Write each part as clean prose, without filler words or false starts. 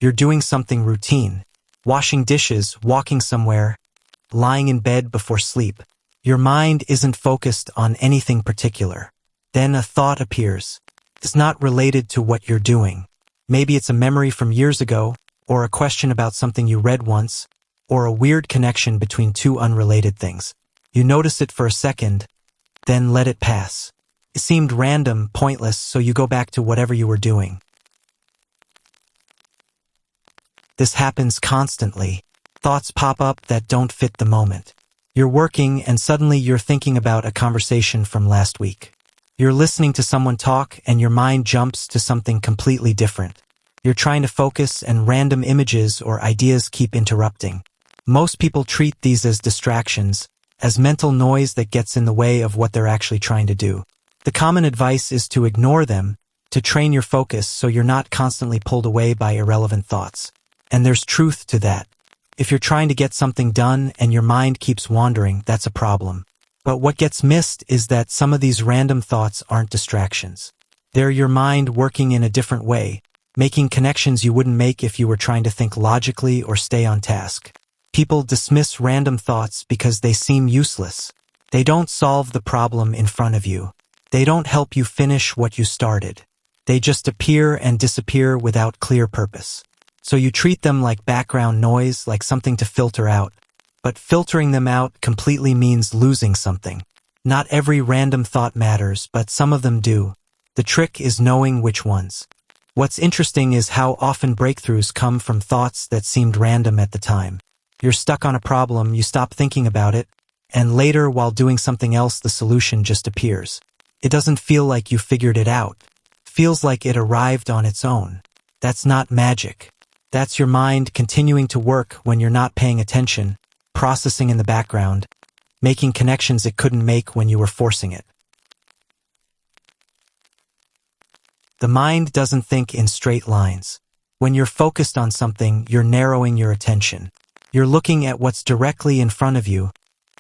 You're doing something routine. Washing dishes, walking somewhere, lying in bed before sleep. Your mind isn't focused on anything particular. Then a thought appears. It's not related to what you're doing. Maybe it's a memory from years ago, or a question about something you read once, or a weird connection between two unrelated things. You notice it for a second, then let it pass. It seemed random, pointless, so you go back to whatever you were doing. This happens constantly. Thoughts pop up that don't fit the moment. You're working and suddenly you're thinking about a conversation from last week. You're listening to someone talk and your mind jumps to something completely different. You're trying to focus and random images or ideas keep interrupting. Most people treat these as distractions, as mental noise that gets in the way of what they're actually trying to do. The common advice is to ignore them, to train your focus so you're not constantly pulled away by irrelevant thoughts. And there's truth to that. If you're trying to get something done and your mind keeps wandering, that's a problem. But what gets missed is that some of these random thoughts aren't distractions. They're your mind working in a different way, making connections you wouldn't make if you were trying to think logically or stay on task. People dismiss random thoughts because they seem useless. They don't solve the problem in front of you. They don't help you finish what you started. They just appear and disappear without clear purpose. So you treat them like background noise, like something to filter out. But filtering them out completely means losing something. Not every random thought matters, but some of them do. The trick is knowing which ones. What's interesting is how often breakthroughs come from thoughts that seemed random at the time. You're stuck on a problem, you stop thinking about it, and later, while doing something else, the solution just appears. It doesn't feel like you figured it out. It feels like it arrived on its own. That's not magic. That's your mind continuing to work when you're not paying attention, processing in the background, making connections it couldn't make when you were forcing it. The mind doesn't think in straight lines. When you're focused on something, you're narrowing your attention. You're looking at what's directly in front of you,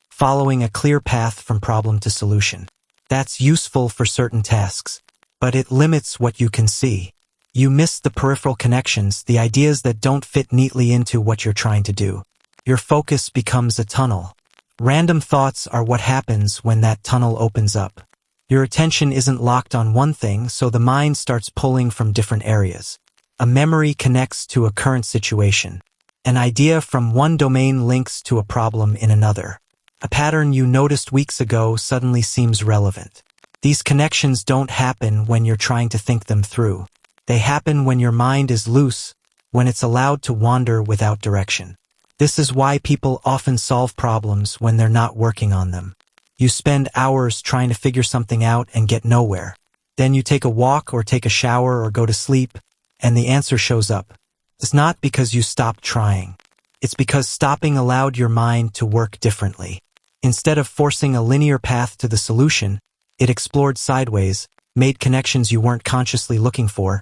following a clear path from problem to solution. That's useful for certain tasks, but it limits what you can see. You miss the peripheral connections, the ideas that don't fit neatly into what you're trying to do. Your focus becomes a tunnel. Random thoughts are what happens when that tunnel opens up. Your attention isn't locked on one thing, so the mind starts pulling from different areas. A memory connects to a current situation. An idea from one domain links to a problem in another. A pattern you noticed weeks ago suddenly seems relevant. These connections don't happen when you're trying to think them through. They happen when your mind is loose, when it's allowed to wander without direction. This is why people often solve problems when they're not working on them. You spend hours trying to figure something out and get nowhere. Then you take a walk or take a shower or go to sleep, and the answer shows up. It's not because you stopped trying. It's because stopping allowed your mind to work differently. Instead of forcing a linear path to the solution, it explored sideways, made connections you weren't consciously looking for,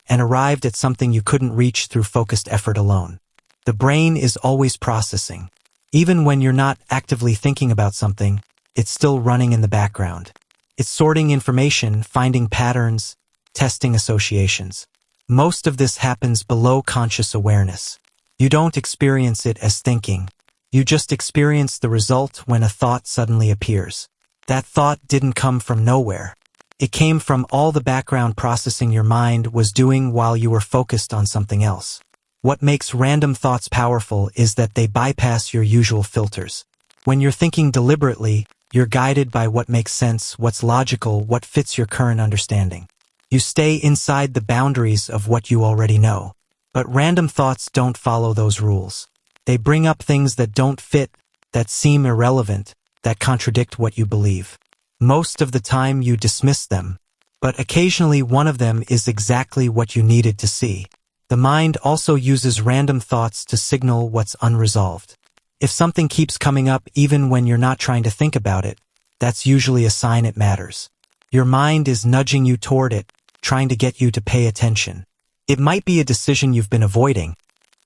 and arrived at something you couldn't reach through focused effort alone. The brain is always processing. Even when you're not actively thinking about something, it's still running in the background. It's sorting information, finding patterns, testing associations. Most of this happens below conscious awareness. You don't experience it as thinking. You just experience the result when a thought suddenly appears. That thought didn't come from nowhere. It came from all the background processing your mind was doing while you were focused on something else. What makes random thoughts powerful is that they bypass your usual filters. When you're thinking deliberately, you're guided by what makes sense, what's logical, what fits your current understanding. You stay inside the boundaries of what you already know. But random thoughts don't follow those rules. They bring up things that don't fit, that seem irrelevant, that contradict what you believe. Most of the time you dismiss them, but occasionally one of them is exactly what you needed to see. The mind also uses random thoughts to signal what's unresolved. If something keeps coming up even when you're not trying to think about it, that's usually a sign it matters. Your mind is nudging you toward it, trying to get you to pay attention. It might be a decision you've been avoiding,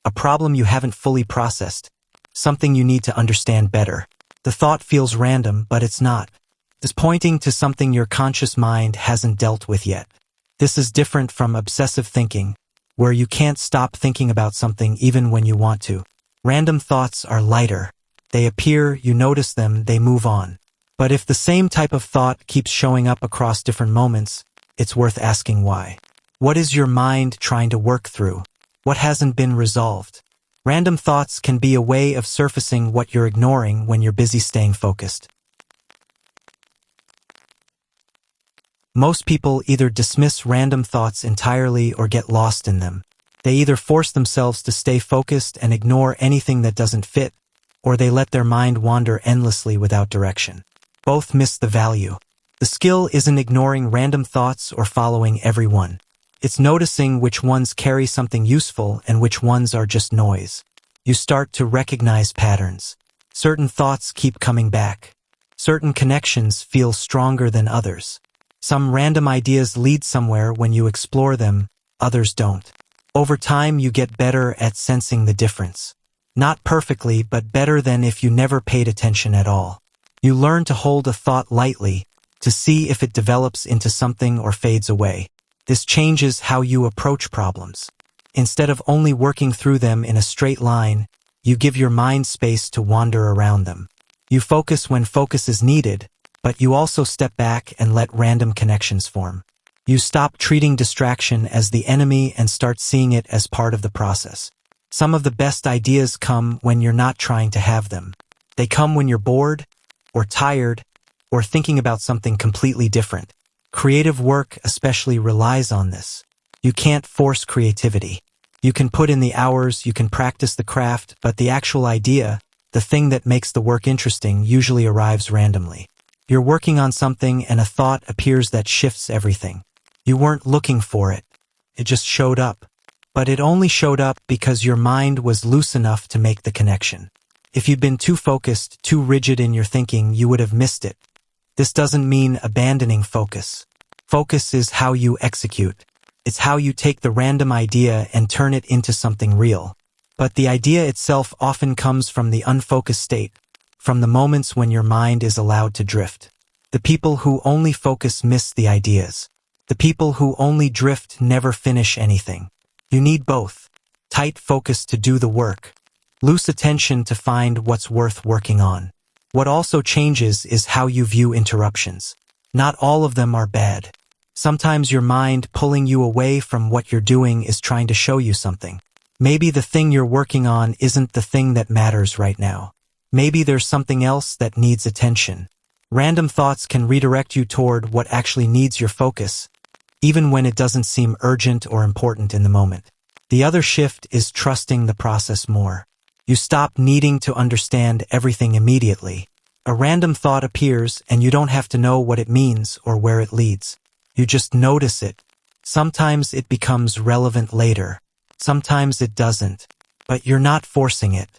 a problem you haven't fully processed, something you need to understand better. The thought feels random, but it's not. It's pointing to something your conscious mind hasn't dealt with yet. This is different from obsessive thinking, where you can't stop thinking about something even when you want to. Random thoughts are lighter. They appear, you notice them, they move on. But if the same type of thought keeps showing up across different moments, it's worth asking why. What is your mind trying to work through? What hasn't been resolved? Random thoughts can be a way of surfacing what you're ignoring when you're busy staying focused. Most people either dismiss random thoughts entirely or get lost in them. They either force themselves to stay focused and ignore anything that doesn't fit, or they let their mind wander endlessly without direction. Both miss the value. The skill isn't ignoring random thoughts or following every one. It's noticing which ones carry something useful and which ones are just noise. You start to recognize patterns. Certain thoughts keep coming back. Certain connections feel stronger than others. Some random ideas lead somewhere when you explore them, others don't. Over time, you get better at sensing the difference. Not perfectly, but better than if you never paid attention at all. You learn to hold a thought lightly, to see if it develops into something or fades away. This changes how you approach problems. Instead of only working through them in a straight line, you give your mind space to wander around them. You focus when focus is needed, but you also step back and let random connections form. You stop treating distraction as the enemy and start seeing it as part of the process. Some of the best ideas come when you're not trying to have them. They come when you're bored, or tired, or thinking about something completely different. Creative work especially relies on this. You can't force creativity. You can put in the hours, you can practice the craft, but the actual idea, the thing that makes the work interesting, usually arrives randomly. You're working on something and a thought appears that shifts everything. You weren't looking for it. It just showed up. But it only showed up because your mind was loose enough to make the connection. If you'd been too focused, too rigid in your thinking, you would have missed it. This doesn't mean abandoning focus. Focus is how you execute. It's how you take the random idea and turn it into something real. But the idea itself often comes from the unfocused state, from the moments when your mind is allowed to drift. The people who only focus miss the ideas. The people who only drift never finish anything. You need both. Tight focus to do the work. Loose attention to find what's worth working on. What also changes is how you view interruptions. Not all of them are bad. Sometimes your mind pulling you away from what you're doing is trying to show you something. Maybe the thing you're working on isn't the thing that matters right now. Maybe there's something else that needs attention. Random thoughts can redirect you toward what actually needs your focus, even when it doesn't seem urgent or important in the moment. The other shift is trusting the process more. You stop needing to understand everything immediately. A random thought appears and you don't have to know what it means or where it leads. You just notice it. Sometimes it becomes relevant later. Sometimes it doesn't. But you're not forcing it.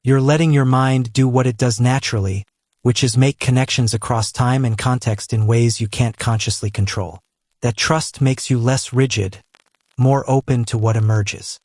You're letting your mind do what it does naturally, which is make connections across time and context in ways you can't consciously control. That trust makes you less rigid, more open to what emerges.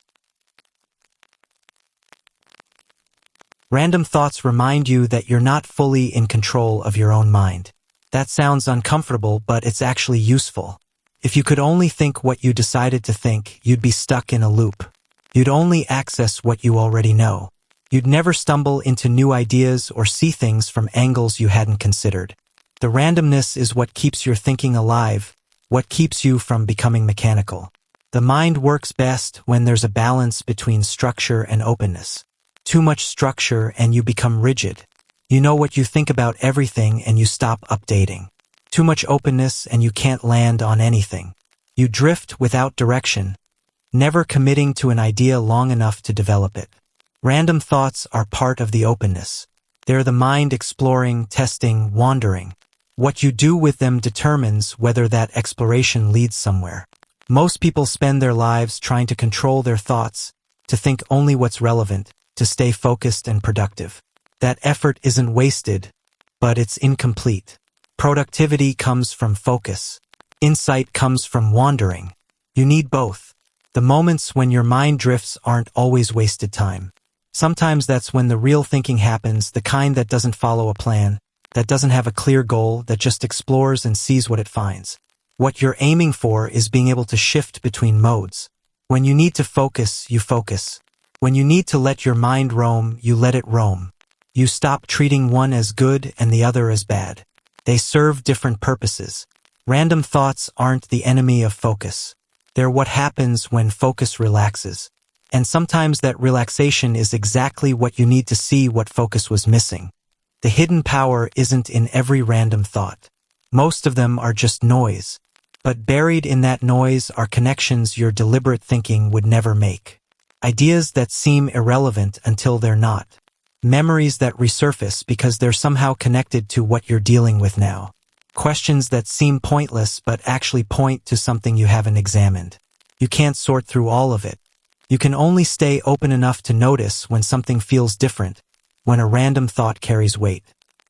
Random thoughts remind you that you're not fully in control of your own mind. That sounds uncomfortable, but it's actually useful. If you could only think what you decided to think, you'd be stuck in a loop. You'd only access what you already know. You'd never stumble into new ideas or see things from angles you hadn't considered. The randomness is what keeps your thinking alive, what keeps you from becoming mechanical. The mind works best when there's a balance between structure and openness. Too much structure and you become rigid. You know what you think about everything and you stop updating. Too much openness and you can't land on anything. You drift without direction, never committing to an idea long enough to develop it. Random thoughts are part of the openness. They're the mind exploring, testing, wandering. What you do with them determines whether that exploration leads somewhere. Most people spend their lives trying to control their thoughts, to think only what's relevant, to stay focused and productive. That effort isn't wasted, but it's incomplete. Productivity comes from focus. Insight comes from wandering. You need both. The moments when your mind drifts aren't always wasted time. Sometimes that's when the real thinking happens, the kind that doesn't follow a plan, that doesn't have a clear goal, that just explores and sees what it finds. What you're aiming for is being able to shift between modes. When you need to focus, you focus. When you need to let your mind roam, you let it roam. You stop treating one as good and the other as bad. They serve different purposes. Random thoughts aren't the enemy of focus. They're what happens when focus relaxes. And sometimes that relaxation is exactly what you need to see what focus was missing. The hidden power isn't in every random thought. Most of them are just noise. But buried in that noise are connections your deliberate thinking would never make. Ideas that seem irrelevant until they're not. Memories that resurface because they're somehow connected to what you're dealing with now. Questions that seem pointless but actually point to something you haven't examined. You can't sort through all of it. You can only stay open enough to notice when something feels different, when a random thought carries weight.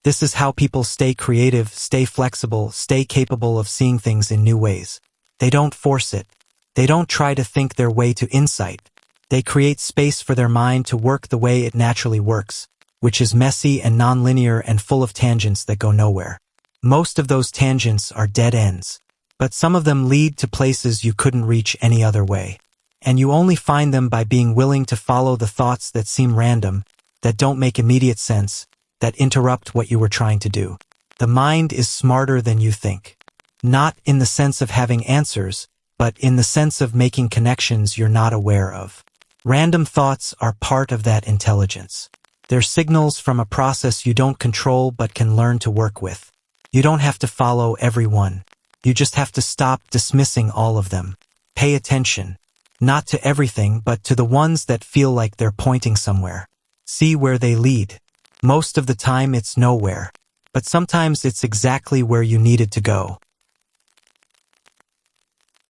This is how people stay creative, stay flexible, stay capable of seeing things in new ways. They don't force it. They don't try to think their way to insight. They create space for their mind to work the way it naturally works, which is messy and nonlinear and full of tangents that go nowhere. Most of those tangents are dead ends, but some of them lead to places you couldn't reach any other way. And you only find them by being willing to follow the thoughts that seem random, that don't make immediate sense, that interrupt what you were trying to do. The mind is smarter than you think. Not in the sense of having answers, but in the sense of making connections you're not aware of. Random thoughts are part of that intelligence. They're signals from a process you don't control but can learn to work with. You don't have to follow every one. You just have to stop dismissing all of them. Pay attention. Not to everything, but to the ones that feel like they're pointing somewhere. See where they lead. Most of the time it's nowhere. But sometimes it's exactly where you needed to go.